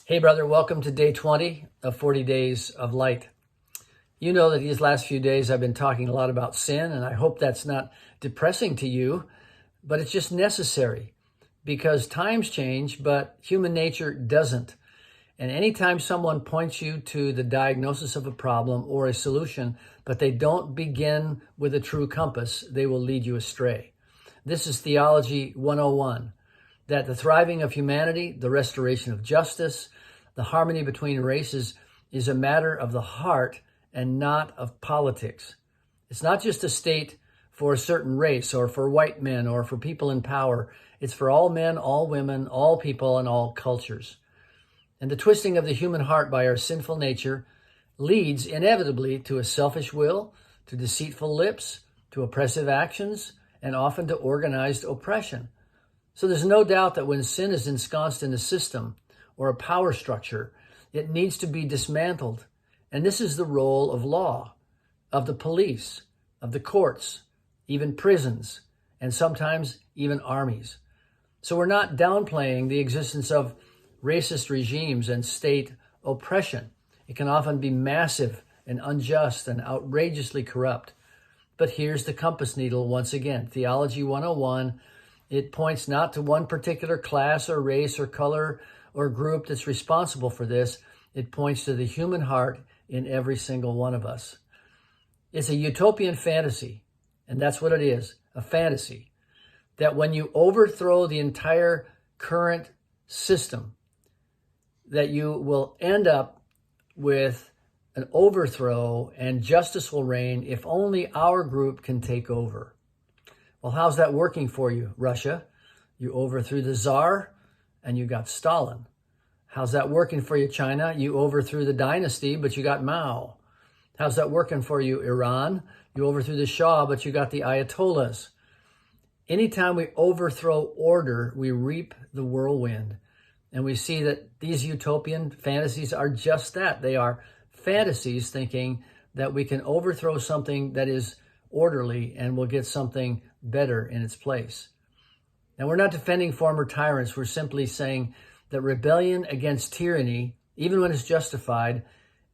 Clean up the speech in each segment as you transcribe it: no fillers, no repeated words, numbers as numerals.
Hey, brother, welcome to day 20 of 40 Days of Light. You know that these last few days I've been talking a lot about sin, and I hope that's not depressing to you, but it's just necessary because times change, but human nature doesn't. And anytime someone points you to the diagnosis of a problem or a solution, but they don't begin with a true compass, they will lead you astray. This is Theology 101. That the thriving of humanity, the restoration of justice, the harmony between races is a matter of the heart and not of politics. It's not just a state for a certain race or for white men or for people in power. It's for all men, all women, all people, and all cultures. And the twisting of the human heart by our sinful nature leads inevitably to a selfish will, to deceitful lips, to oppressive actions, and often to organized oppression. So there's no doubt that when sin is ensconced in a system or a power structure, it needs to be dismantled. And this is the role of law, of the police, of the courts, even prisons, and sometimes even armies. So we're not downplaying the existence of racist regimes and state oppression. It can often be massive and unjust and outrageously corrupt. But here's the compass needle once again, Theology 101. It points not to one particular class or race or color or group that's responsible for this. It points to the human heart in every single one of us. It's a utopian fantasy, and that's what it is, a fantasy, that when you overthrow the entire current system, that you will end up with an overthrow and justice will reign if only our group can take over. Well, how's that working for you, Russia? You overthrew the Tsar and you got Stalin. How's that working for you, China? You overthrew the dynasty, but you got Mao. How's that working for you, Iran? You overthrew the Shah, but you got the Ayatollahs. Anytime we overthrow order, we reap the whirlwind. And we see that these utopian fantasies are just that. They are fantasies thinking that we can overthrow something that is orderly and we'll get something better in its place. Now, we're not defending former tyrants. We're simply saying that rebellion against tyranny, even when it's justified,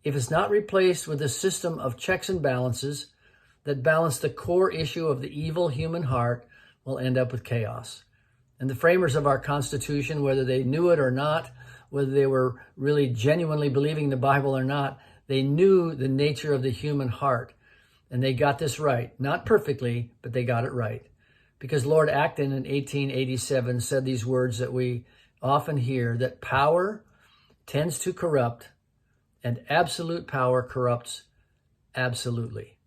if it's not replaced with a system of checks and balances that balance the core issue of the evil human heart, will end up with chaos. And the framers of our Constitution, whether they knew it or not, whether they were really genuinely believing the Bible or not, they knew the nature of the human heart. And they got this right. Not perfectly, but they got it right. Because Lord Acton in 1887 said these words that we often hear, that power tends to corrupt and absolute power corrupts absolutely.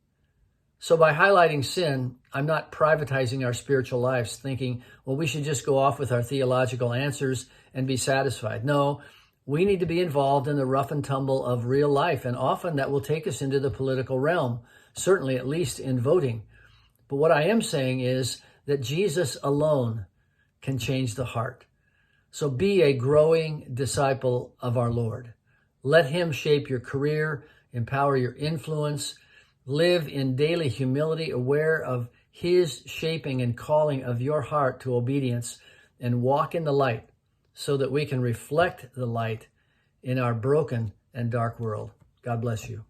So by highlighting sin, I'm not privatizing our spiritual lives, thinking, well, we should just go off with our theological answers and be satisfied. No, we need to be involved in the rough and tumble of real life, and often that will take us into the political realm, certainly at least in voting. But what I am saying is that Jesus alone can change the heart. So be a growing disciple of our Lord. Let him shape your career, empower your influence, live in daily humility, aware of his shaping and calling of your heart to obedience, and walk in the light so that we can reflect the light in our broken and dark world. God bless you.